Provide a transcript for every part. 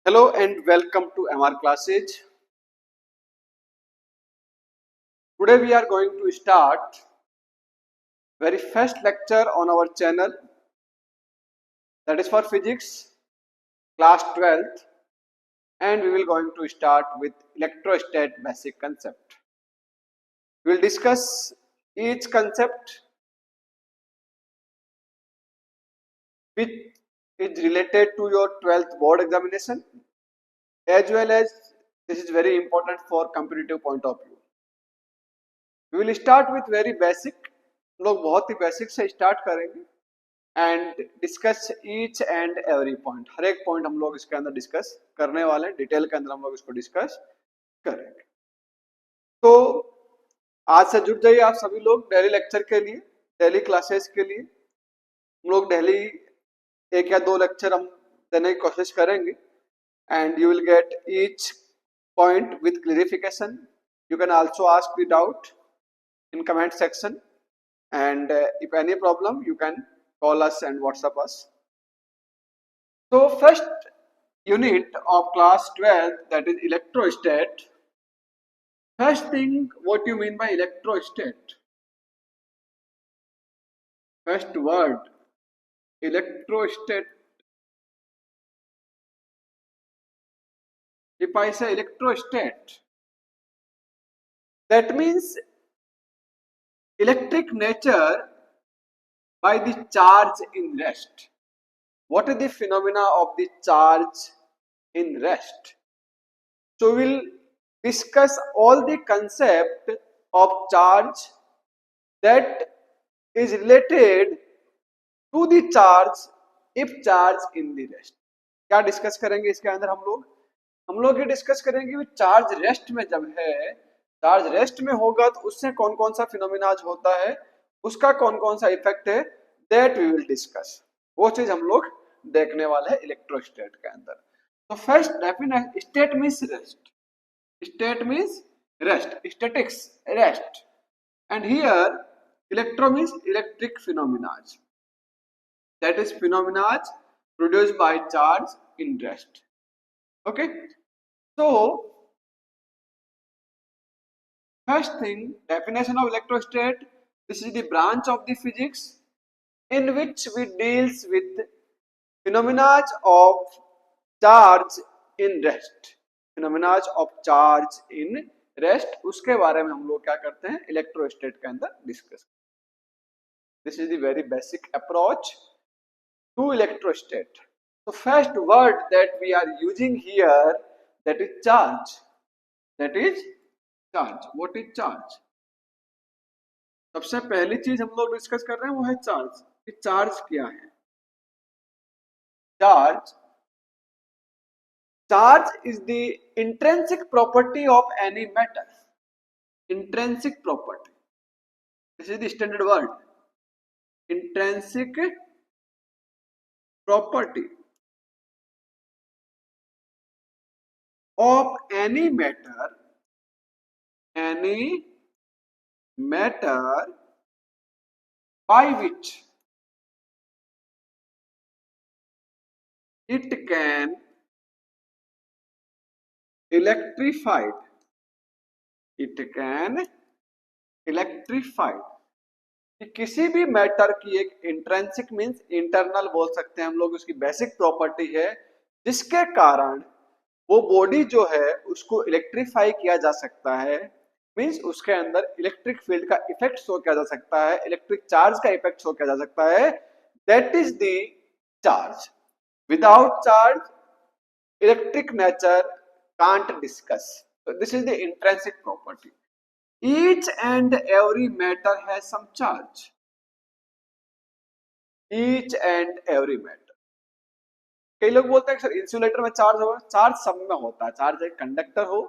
Hello and welcome to MR Classes. Today we are going to start very first lecture on our channel, that is for physics class 12th, and we will going to start with electrostat basic concept. We will discuss each concept which is related to your 12th board examination, as well as this is very important for competitive point of view. We will start with very basic, हम लोग बहुत ही basic से start करेंगे and discuss each and every point, हर एक point हम लोग इसके अंदर डिस्कस करने वाले हैं, डिटेल के अंदर हम लोग इसको डिस्कस करेंगे। तो आज से जुड़ जाइए आप सभी लोग डेली लेक्चर के लिए, डेली क्लासेस के लिए। हम लोग डेली एक या दो लेक्चर हम देने की कोशिश करेंगे and you will gate each point with clarification. You can also ask the doubt in comment section, and if any problem you can call us and WhatsApp us. So first unit of class 12, that is electrostat. First thing, what you mean by electrostat? First word, electrostat. If I say electrostat, that means electric nature by the charge in rest. What is the phenomena of the charge in rest? So we'll discuss all the concept of charge that is related to the charge if charge in the rest. क्या discuss करेंगे इसके अंदर हम लोग ये discuss करेंगे कि charge rest में जब है, चार्ज रेस्ट में होगा तो उससे कौन कौन सा फिनोमिनाज होता है, उसका कौन कौन सा इफेक्ट है, दैट वी विल डिस्कस। वो चीज हम लोग देखने वाले हैं इलेक्ट्रोस्टेट के अंदर। तो first definition, state means rest, state means rest, statics, rest, and here electro means electric phenomena, that is phenomena produced by charge in rest. Okay, so first thing, definition of electrostat. This is the branch of the physics in which we deals with phenomena of charge in rest, phenomena of charge in rest, उसके बारे में हम लोग क्या करते हैं electrostat के अंदर discuss. This is the very basic approach to electrostat. तो first word that we are using here, that is charge, that is charge. What is charge? सबसे पहली चीज हम लोग डिस्कस कर रहे हैं वो है चार्ज। कि चार्ज क्या है? Charge, charge is the intrinsic property of any matter. Intrinsic property, this is the standard word, intrinsic property of any matter by which it can electrified, it can electrified। कि किसी भी matter की एक intrinsic means internal बोल सकते हैं हम लोग, उसकी बेसिक प्रॉपर्टी है जिसके कारण वो बॉडी जो है उसको इलेक्ट्रीफाई किया जा सकता है, मींस उसके अंदर इलेक्ट्रिक फील्ड का इफेक्ट शो किया जा सकता है, इलेक्ट्रिक चार्ज का इफेक्ट शो किया जा सकता है, that is the charge. Without charge electric nature can't discuss. This is the intrinsic property. Each and every matter has some charge. Each and every matter. कई लोग बोलते हैं सर इंसुलेटर में चार्ज होगा। चार्ज सब में होता है, चार्ज चाहे कंडक्टर हो,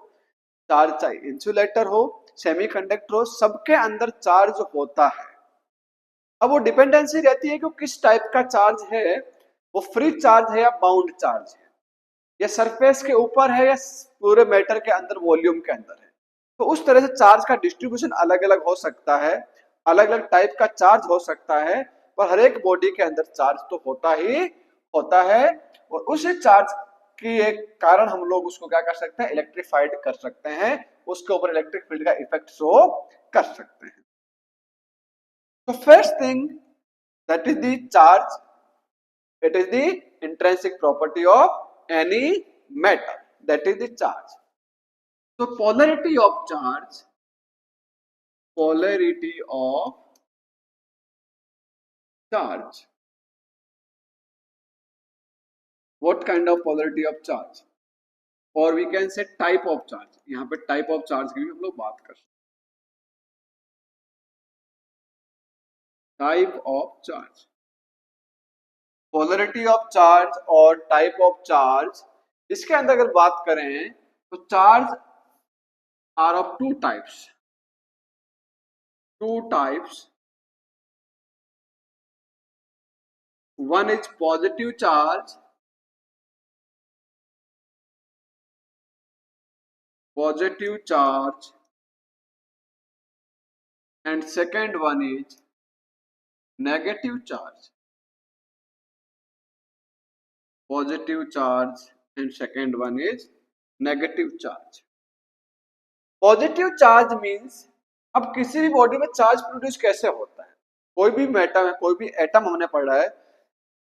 चार्ज चाहे इंसुलेटर हो, सेमीकंडक्टर हो, सबके अंदर चार्ज होता है। अब वो डिपेंडेंसी रहती है कि किस टाइप का चार्ज है, वो फ्री चार्ज है या बाउंड चार्ज है, या सरफेस के ऊपर है या पूरे मैटर के अंदर वॉल्यूम के अंदर है। तो उस तरह से चार्ज का डिस्ट्रीब्यूशन अलग अलग हो सकता है, अलग अलग टाइप का चार्ज हो सकता है, पर हर एक बॉडी के अंदर चार्ज तो होता ही होता है। और उस चार्ज की एक कारण हम लोग उसको क्या कर सकते हैं, इलेक्ट्रीफाइड कर सकते हैं, उसके ऊपर इलेक्ट्रिक फील्ड का इफेक्ट शो कर सकते हैं। तो first thing that is the charge, it is the intrinsic property of any matter, that is the charge. So polarity of charge, polarity of charge, what kind of polarity of charge, or we can say type of charge. यहाँ पे type of charge की भी हम लोग बात कर सकते हैं। type of charge, polarity of charge और type of charge, इसके अंदर अगर बात करें तो charge are of two types, one is positive charge, and second one is negative charge, positive charge and second one is negative charge. Positive charge means अब किसी भी बॉडी में चार्ज प्रोड्यूस कैसे होता है, कोई भी एटम है, कोई भी एटम हमने पढ़ा है,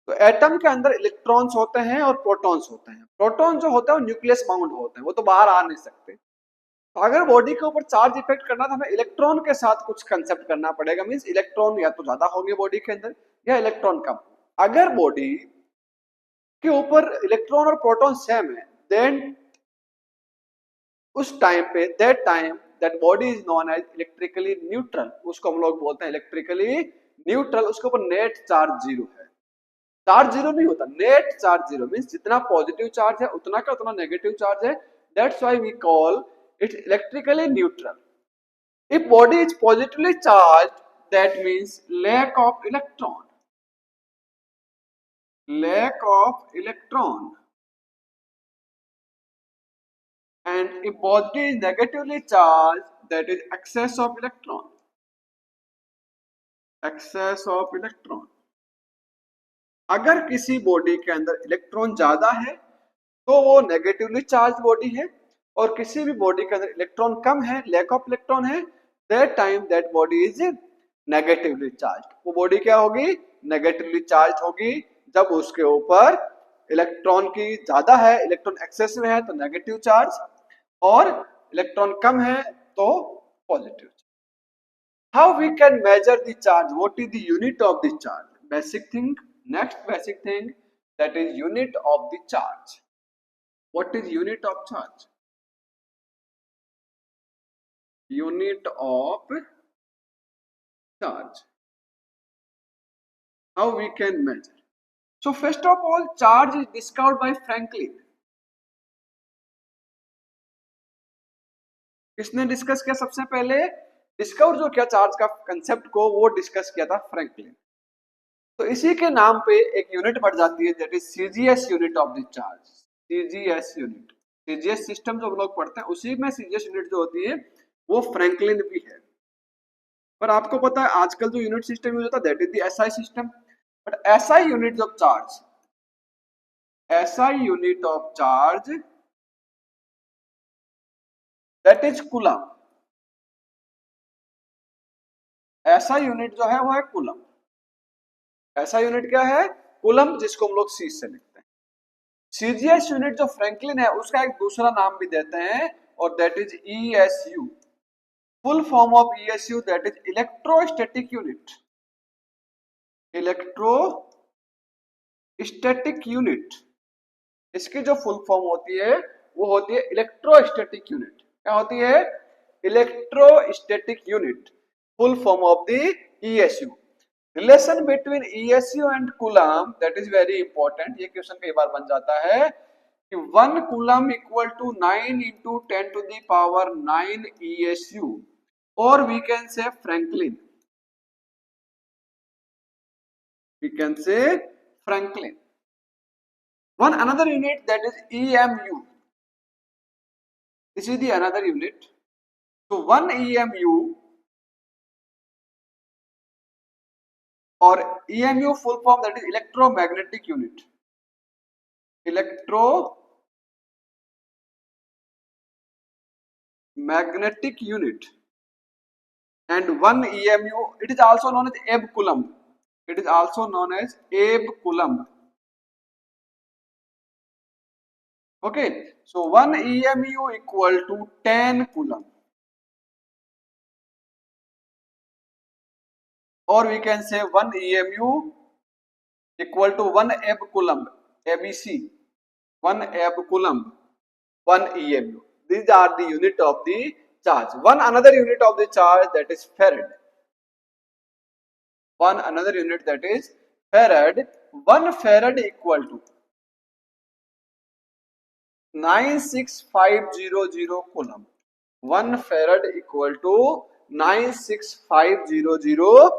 तो एटम के अंदर इलेक्ट्रॉन्स होते हैं और प्रोटॉन्स होते हैं। प्रोटॉन जो होता है वो न्यूक्लियस बाउंड होते हैं, वो तो बाहर आ नहीं सकते। तो अगर बॉडी के ऊपर चार्ज इफेक्ट करना तो हमें इलेक्ट्रॉन के साथ कुछ कंसेप्ट करना पड़ेगा, मींस इलेक्ट्रॉन या तो ज्यादा होंगे बॉडी के अंदर या इलेक्ट्रॉन कम। अगर बॉडी के ऊपर इलेक्ट्रॉन और प्रोटॉन सेम है, देन उस टाइम पे that body is known as electrically neutral, उसको हम लोग बोलते हैं इलेक्ट्रिकली न्यूट्रल। उसके ऊपर नेट चार्ज जीरो है, चार्ज जीरो नहीं होता, नेट चार्ज जीरो मींस जितना पॉजिटिव चार्ज है उतना का उतना नेगेटिव चार्ज है, that's why we call it electrically neutral. If body is positively charge that means lack of electron, and if body is negatively charged that is excess of electron, अगर किसी body के अंदर electron ज्यादा है तो वो negatively charge body है, और किसी भी बॉडी के अंदर इलेक्ट्रॉन कम है, लैक ऑफ इलेक्ट्रॉन है, that time that body is negatively charge. वो बॉडी क्या होगी, नेगेटिवली चार्ज होगी। जब उसके ऊपर इलेक्ट्रॉन की ज्यादा है, इलेक्ट्रॉन एक्सेस में है तो नेगेटिव चार्ज, और इलेक्ट्रॉन कम है तो positive. How we can measure the charge, what is the unit of the charge, basic thing, next basic thing that is unit of the charge. What is unit of charge, unit of charge, how we can measure. So first of all, charge is discovered by Franklin. किसने discuss किया सबसे पहले, discover जो किया charge का concept को, वो discuss किया था फ्रैंकलिन। तो इसी के नाम पे एक यूनिट बढ़ जाती है, that is CGS unit of the charge. CGS unit, CGS system जो हम लोग पढ़ते हैं उसी में सीजीएस यूनिट जो होती है वो फ्रैंकलिन भी है। पर आपको पता है आजकल जो यूनिट सिस्टम यूज होता है that is the SI system. But SI unit of charge, SI unit of charge that is coulomb। SI unit जो है वो है कूलम। SI यूनिट क्या है, कूलम, जिसको हम लोग C से लिखते हैं। सीजीएस यूनिट जो फ्रैंकलिन है उसका एक दूसरा नाम भी देते हैं और that is ESU। Full form of ESU that is electrostatic unit. Electrostatic unit, इसकी जो फुल फॉर्म होती है वो होती है इलेक्ट्रोस्टैटिक यूनिट। क्या होती है, electrostatic unit, full form of the ESU। Relation between ESU and coulomb that is very important. ये क्वेश्चन कई बार बन जाता है कि 1 coulomb equal to 9 into 10 to the power 9 ESU, और we can say Franklin, we can say Franklin। One another unit that is EMU, this is the another unit। So 1 EMU, or EMU full form that is electromagnetic unit, electromagnetic magnetic unit and 1 EMU. It is also known as Ebb Coulomb. It is also known as Ebb Coulomb. Okay, so 1 EMU equal to 10 Coulomb. Or we can say 1 EMU equal to 1 Ebb Coulomb, ABC. 1 Ebb Coulomb, 1 EMU. These are the unit of the charge. One another unit of the charge, that is Farad. One another unit, that is Farad. 1 Farad equal to 96500 Coulomb. 1 Farad equal to 96500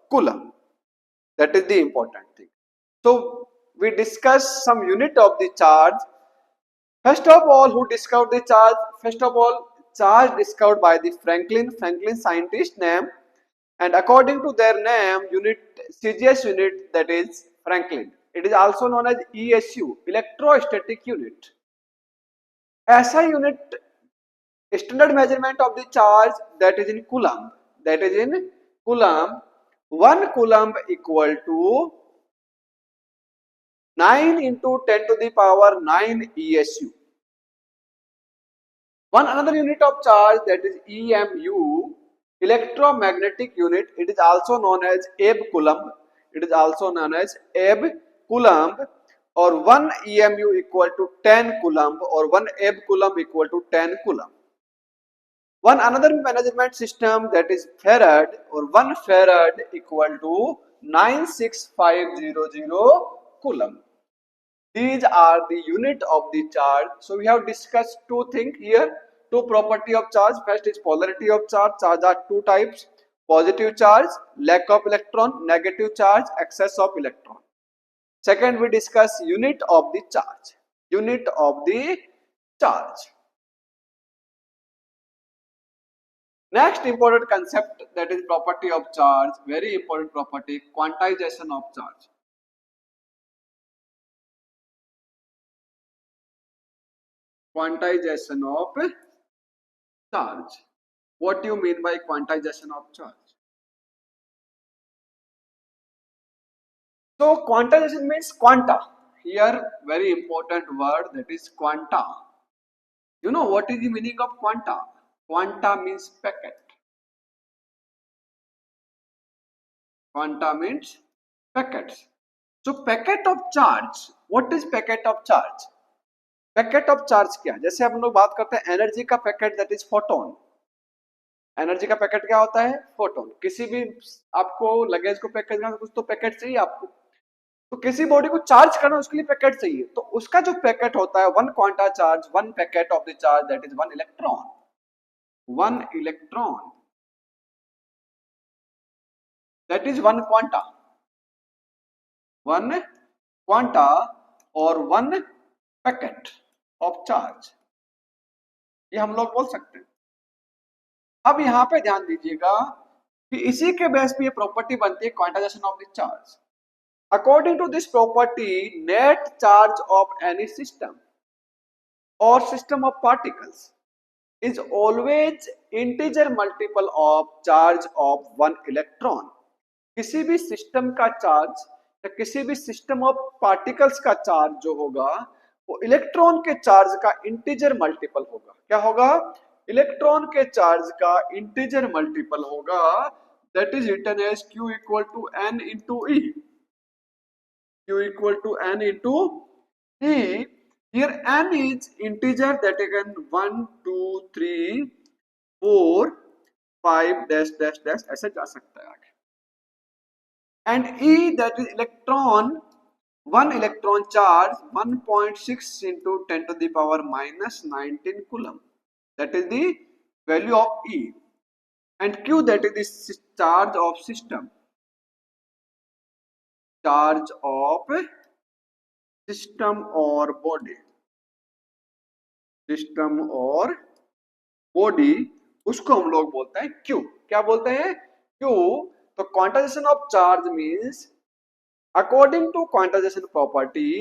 Coulomb. That is the important thing. So we discuss some unit of the charge. First of all, who discovered the charge? First of all, charge discovered by the Franklin scientist name, and according to their name, unit CGS unit, that is Franklin. It is also known as ESU, electrostatic unit. ऐसा unit, standard measurement of the charge, that is in Coulomb. That is in Coulomb. 1 Coulomb equal to 9 into 10 to the power 9 ESU. One another unit of charge, that is EMU, electromagnetic unit. It is also known as Ebb Coulomb. It is also known as Ebb Coulomb, or 1 EMU equal to 10 Coulomb, or 1 Ebb Coulomb equal to 10 Coulomb. One another measurement system, that is Farad, or 1 Farad equal to 96500 Coulomb. These are the unit of the charge. So we have discussed two things here, two property of charge. First is polarity of charge. Charge are two types: positive charge, lack of electron; negative charge, excess of electron. Second, we discuss unit of the charge. Unit of the charge. Next important concept, that is property of charge. Very important property: quantization of charge. Quantization of charge. What do you mean by quantization of charge? So quantization means quanta. Here very important word, that is quanta. You know what is the meaning of quanta? Quanta means packet. Quanta means packets. So packet of charge. What is packet of charge? Packet of charge क्या है? जैसे हम लोग बात करते हैं energy का packet, that is photon. Energy का पैकेट क्या होता है? फोटोन. किसी भी आपको लगेज को पैक करना, कुछ तो पैकेट चाहिए आपको. तो किसी बॉडी को चार्ज करना, उसके लिए पैकेट चाहिए. तो उसका जो पैकेट होता है, one quanta charge, one packet of the charge, that is one electron. One electron, that is one quanta. One quanta और वन पैकेट ऑफ चार्ज, ये हम लोग बोल सकते हैं. अब यहां पे ध्यान दीजिएगा कि इसी के बेस पे ये प्रॉपर्टी बनती है quantization of the charge. According to this property, net charge of any system और system of particles is always integer multiple of charge of one electron. किसी भी सिस्टम का चार्ज या किसी भी सिस्टम ऑफ पार्टिकल्स का चार्ज जो होगा, वो इलेक्ट्रॉन के चार्ज का इंटीजर मल्टीपल होगा. क्या होगा? इलेक्ट्रॉन के चार्ज का इंटीजर मल्टीपल होगा. That is written as Q equal to N into E. Q equal to N into E. Here N is integer, that again 1 2 3 4 5 dash dash dash ऐसे जा सकता है आगे. And E, that is electron, one electron charge 1.6 into 10 to the power minus 19 coulomb. That is the value of E. And Q, that is the charge of system. Charge of system or body. System or body, उसको हम लोग बोलते हैं Q. क्या बोलते हैं? Q. तो quantization of charge means, according to quantization property,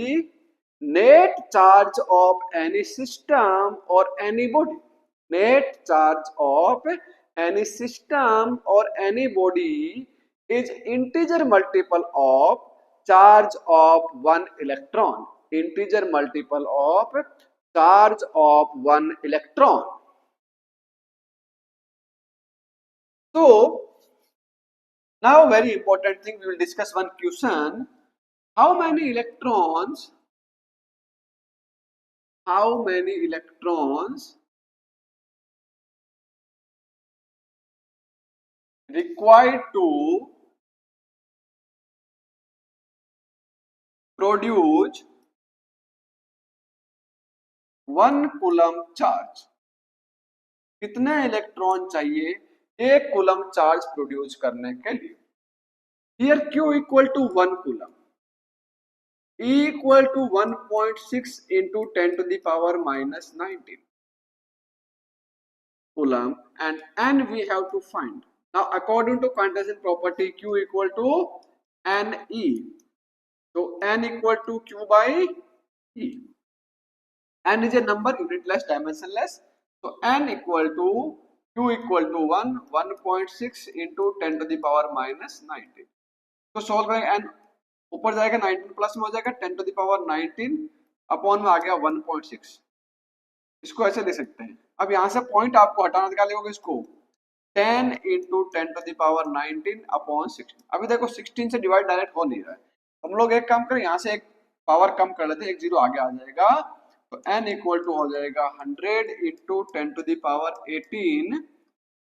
net charge of any system or any body. net charge of any system or any body is integer multiple of charge of one electron. Integer multiple of charge of one electron. So now very important thing, we will discuss one question. How many electrons required to produce 1 coulomb charge? कितने electron चाहिए 1 coulomb charge produce करने के लिए? Here Q equal to 1 coulomb, E equal to 1.6 into 10 to the power minus 19 coulomb, and N we have to find. Now according to quantization property, Q equal to NE. So N equal to Q by E. N is a number unitless, dimensionless. So N equal to Q equal to 1.6 into 10 to the power minus 19. तो solve करेंगे, N ऊपर जाएगा 19 plus में हो जाएगा 10 to the power 19 upon में आ गया 1.6. इसको ऐसे ले सकते हैं. अब यहाँ से पॉइंट आपको हटाना, क्या लिखोगे इसको 10 into 10 to the power 19 upon 16. अभी देखो 16 से डिवाइड डायरेक्ट हो नहीं रहा है. हम लोग एक काम करें, यहाँ से एक पावर कम कर लेते हैं, एक जीरो आगे आ जाएगा. तो n इक्वल टू हो जाएगा 100 into 10 to the power 18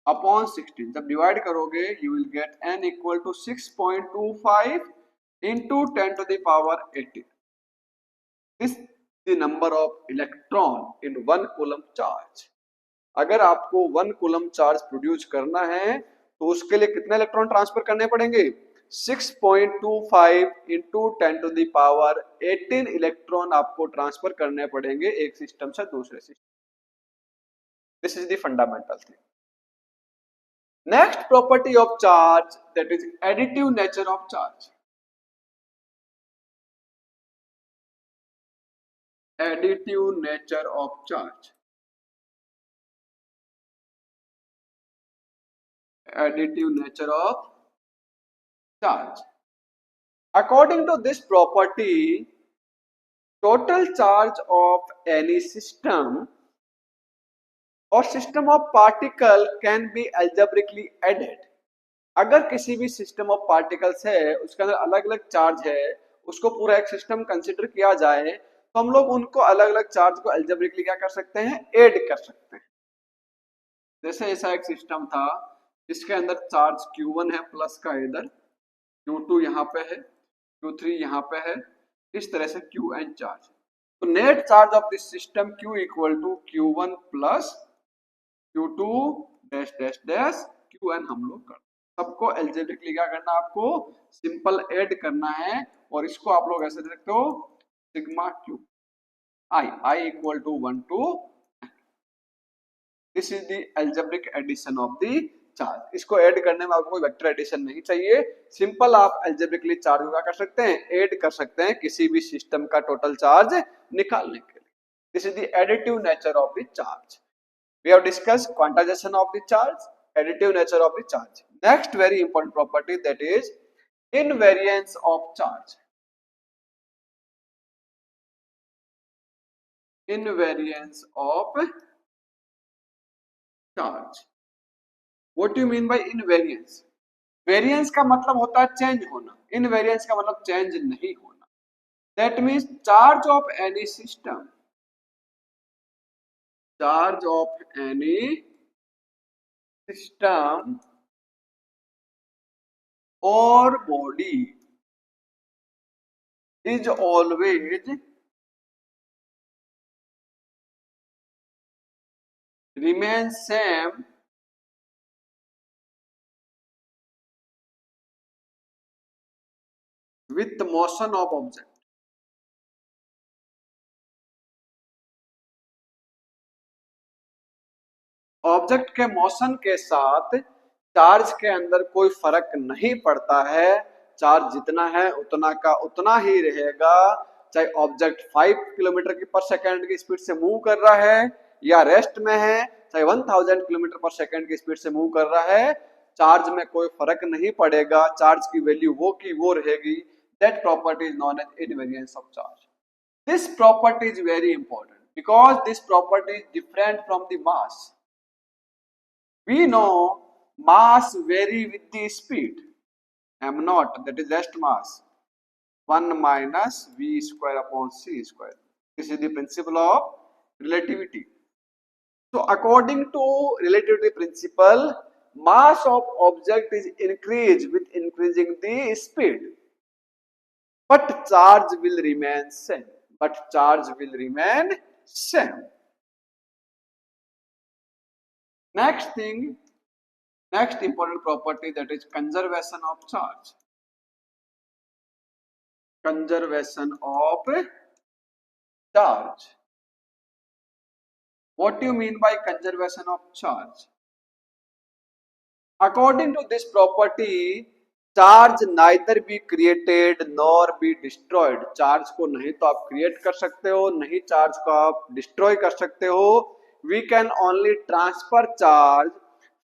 upon 16. जब डिवाइड करोगे you will get n equal to 6.25 into 10 to the power 18. This is the number of electron in 1 coulomb charge. अगर आपको 1 कूलम चार्ज प्रोड्यूस करना है तो उसके लिए कितने इलेक्ट्रॉन ट्रांसफर करने पड़ेंगे? 6.25 into 10 to the power 18 electron आपको ट्रांसफर करने पड़ेंगे एक सिस्टम से दूसरे system. This is the fundamental thing. Next property of charge, that is additive nature of charge. Additive nature of charge. Additive nature of charge. According to this property, total charge of any system or system of particle can be algebraically added. अगर किसी भी system of particles है उसके अंदर अलग अलग charge है, उसको पूरा एक सिस्टम कंसिडर किया जाए तो हम लोग उनको अलग अलग चार्ज को algebraically क्या कर सकते हैं, ऐड कर सकते हैं. जैसे ऐसा एक सिस्टम था इसके अंदर चार्ज Q1 है प्लस का, इधर Q2 यहाँ पे है, Q3 यहाँ पे है, इस तरह से Qn चार्ज. तो net charge of this system Q equal to Q1 plus Q2 dash dash dash Qn. हम लोग कर सबको एल्जेब्रिकली क्या करना, आपको सिंपल ऐड करना है और इसको आप लोग ऐसे देखते हो sigma Q I equal to 1 to. This is the algebraic addition of the charge. इसको ऐड करने में आपको कोई वेक्टर एडिशन नहीं चाहिए, सिंपल आप एल्जेब्रिकली चार्ज को क्या कर सकते हैं, ऐड कर सकते हैं किसी भी सिस्टम का टोटल चार्ज निकालने के लिए. This is the additive nature of the charge. We have discussed quantization of the charge, additive nature of the charge. Next very important property, that is invariance of charge. Invariance of charge. What do you mean by invariance? Variance का मतलब होता है change होना, invariance का मतलब change नहीं होना. That means charge of any system, charge of any system और body is always remain same with motion of object. Object के मोशन के साथ चार्ज के अंदर कोई फर्क नहीं पड़ता है. चार्ज जितना है उतना का उतना ही रहेगा, चाहे ऑब्जेक्ट 5 किलोमीटर की पर सेकंड की स्पीड से मूव कर रहा है या रेस्ट में है, चाहे 1000 किलोमीटर पर सेकंड की स्पीड से मूव कर रहा है, चार्ज में कोई फर्क नहीं पड़ेगा, चार्ज की वैल्यू वो की वो रहेगी। That property is known as invariance of charge. This property is very important because this property is different from the mass. We know mass vary with the speed m naught, that is rest mass, 1 minus v square upon c square. This is the principle of relativity. So according to relativity principle, mass of object is increased with increasing the speed, but charge will remain same. Next thing, next important property, that is conservation of charge. Conservation of charge. What do you mean by conservation of charge? According to this property, charge neither be created nor be destroyed. Charge को नहीं तो आप create कर सकते हो, नहीं charge को आप डिस्ट्रॉय कर सकते हो. We can only transfer charge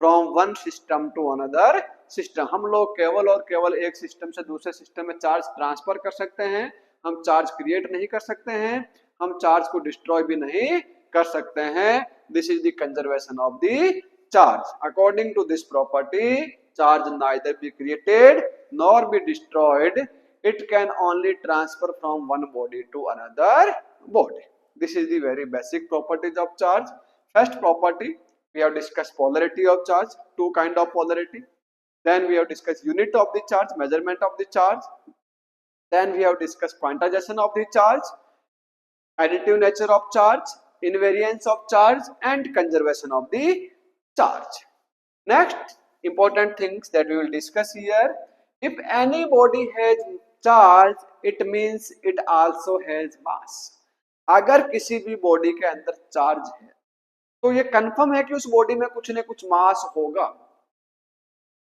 from one system to another system. हम लोग केवल और केवल एक सिस्टम से दूसरे सिस्टम में चार्ज ट्रांसफर कर सकते हैं. हम चार्ज क्रिएट नहीं कर सकते हैं, हम चार्ज को डिस्ट्रॉय भी नहीं कर सकते हैं. This is the conservation of the charge. According to this property, charge neither be created nor be destroyed. It can only transfer from one body to another body. This is the very basic properties of charge. First property, we have discussed polarity of charge, two kind of polarity. Then we have discussed unit of the charge, measurement of the charge. Then we have discussed quantization of the charge, additive nature of charge, invariance of charge, and conservation of the charge. Next important things that we will discuss here, if any body has charge, it means it also has mass. अगर किसी भी body के अंदर charge है तो ये confirm है कि उस बॉडी में कुछ न कुछ मास होगा.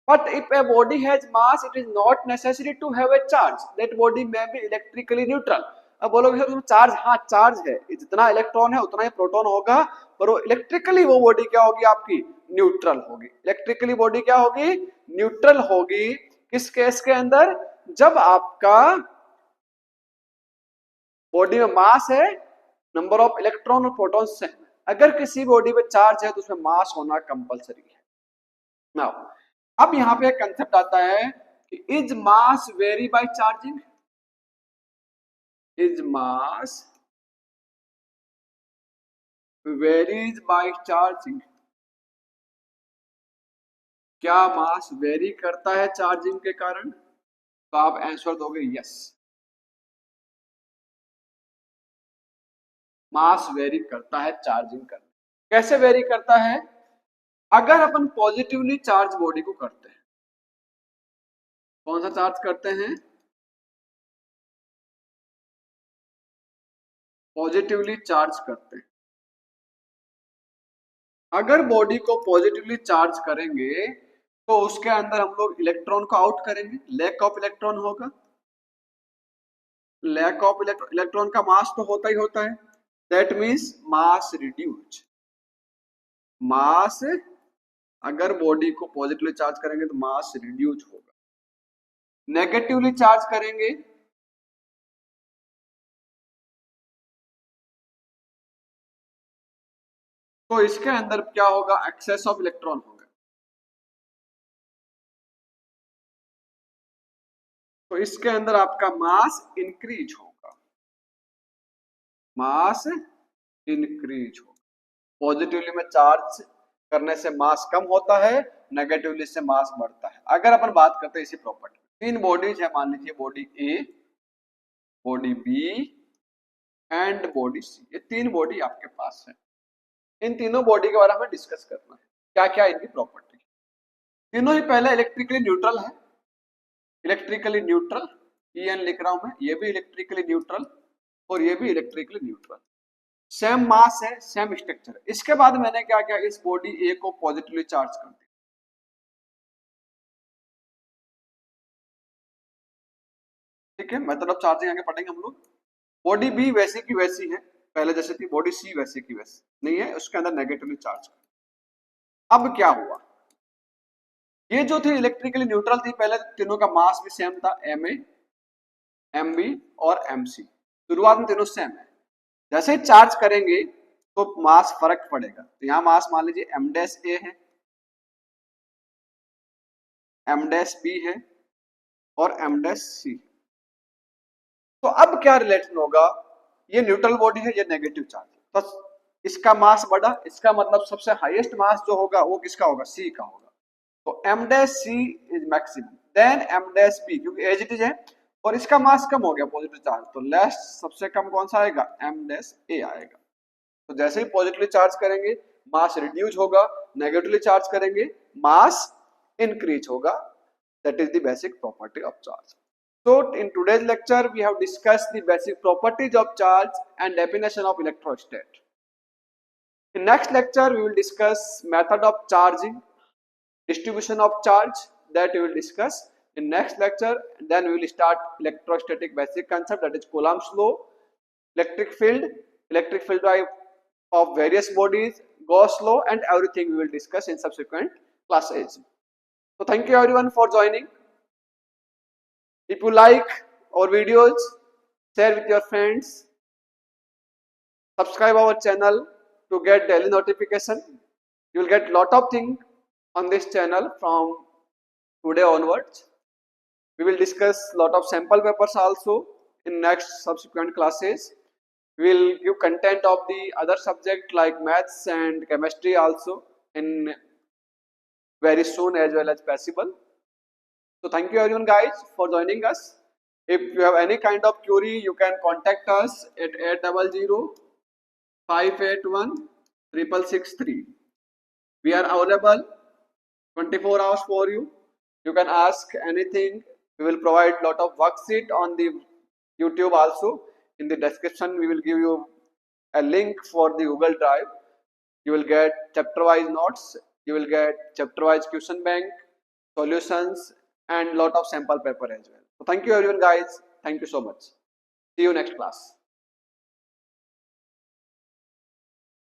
But if a body has mass, it is not necessary to have a charge. That body may be electrically neutral. अब बोलोगे सर चार्ज, हाँ चार्ज है, जितना इलेक्ट्रॉन है उतना ही प्रोटॉन होगा, पर वो इलेक्ट्रिकली वो बॉडी क्या होगी आपकी, न्यूट्रल होगी. इलेक्ट्रिकली बॉडी क्या होगी, न्यूट्रल होगी. किस केस के अंदर, जब आपका बॉडी में मास है, नंबर ऑफ इलेक्ट्रॉन और प्रोटॉन्स है. अगर किसी बॉडी में चार्ज है तो उसमें मास होना कंपलसरी है. नाउ अब यहां पे एक कंसेप्ट आता है कि is mass vary by charging. Is mass varies by charging. क्या मास वेरी करता है चार्जिंग के कारण? तो आप आंसर दोगे यस, मास वेरी करता है चार्जिंग करने. कैसे वेरी करता है? अगर अपन पॉजिटिवली चार्ज बॉडी को करते हैं, कौन सा चार्ज करते हैं, पॉजिटिवली चार्ज करते हैं. अगर बॉडी को पॉजिटिवली चार्ज करेंगे तो उसके अंदर हम लोग इलेक्ट्रॉन को आउट करेंगे, लैक ऑफ इलेक्ट्रॉन होगा. लैक ऑफ इलेक्ट्रॉन का मास तो होता ही होता है. That means mass reduce. Mass, अगर बॉडी को पॉजिटिवली चार्ज करेंगे तो मास रिड्यूस होगा. नेगेटिवली चार्ज करेंगे तो इसके अंदर क्या होगा, एक्सेस ऑफ इलेक्ट्रॉन होगा. तो इसके अंदर आपका मास इंक्रीज होगा, मास इंक्रीज होगा. पॉजिटिवली में चार्ज करने से मास कम होता है, नेगेटिवली से मास बढ़ता है. अगर अपन बात करते हैं इसी प्रॉपर्टी, तीन बॉडीज है, मान लीजिए body a, body b and body c. ये तीन बॉडी आपके पास है. इन तीनों बॉडी के बारे में डिस्कस करना है, क्या क्या इनकी प्रॉपर्टी. तीनों ही पहले इलेक्ट्रिकली न्यूट्रल है, इलेक्ट्रिकली न्यूट्रल, EN लिख रहा हूं मैं, ये भी इलेक्ट्रिकली न्यूट्रल और ये भी इलेक्ट्रिकली न्यूट्रल. सेम मास है, सेम स्ट्रक्चर है. इसके बाद मैंने क्या किया, इस बॉडी ए को पॉजिटिवली चार्ज कर दिया. ठीक है, मेथड ऑफ चार्जिंग आगे पढ़ेंगे हम लोग. बॉडी बी वैसी की वैसी है, पहले जैसे थी बॉडी सी वैसे की वैसे नहीं है, उसके अंदर नेगेटिवली चार्ज। अब क्या हुआ, ये जो थी इलेक्ट्रिकली न्यूट्रल थी, पहले तीनों का मास भी सेम था, Ma, Mb और Mc, शुरुआत में तीनों सेम है। जैसे ही चार्ज करेंगे तो मास फर्क पड़ेगा, तो यहाँ मास मान लीजिए m डैश a है, m डैश b है और m डैश c। तो अब क्या रिलेशन होगा, ये न्यूट्रल बॉडी है, ये नेगेटिव चार्ज, तो इसका मास बढ़ा, इसका मतलब सबसे हाईएस्ट मास जो होगा वो किसका होगा, c का होगा। तो m dash c is maximum, then m dash b, क्योंकि एज इट इज है और इसका मास कम हो गया पॉजिटिव चार्ज, तो लेस सबसे कम कौन सा आएगा, m डैश a आएगा। तो जैसे ही पॉजिटिवली चार्ज करेंगे मास रिड्यूस होगा, नेगेटिवली चार्ज करेंगे मास इंक्रीज होगा। That is the basic property of charge. So in today's lecture we have discussed the basic properties of charge and definition of electrostate. In next lecture we will discuss method of charging, distribution of charge, that we will discuss in next lecture. Then we will start electrostatic basic concept, that is Coulomb's law, electric field of various bodies, Gauss law, and everything we will discuss in subsequent classes. So thank you everyone for joining. If you like our videos, share with your friends, subscribe our channel to get daily notification. You will get lot of things on this channel from today onwards. We will discuss lot of sample papers also in next subsequent classes. We will give content of the other subject like maths and chemistry also in very soon as well as possible. So thank you everyone guys for joining us. If you have any kind of query, you can contact us at 800-581-6663. We are available 24 hours for you. You can ask anything. We will provide lot of worksheet on the YouTube also. In the description, we will give you a link for the Google Drive. You will get chapter-wise notes. You will get chapter-wise question bank, solutions, and lot of sample paper as well. So thank you everyone guys. Thank you so much. See you next class.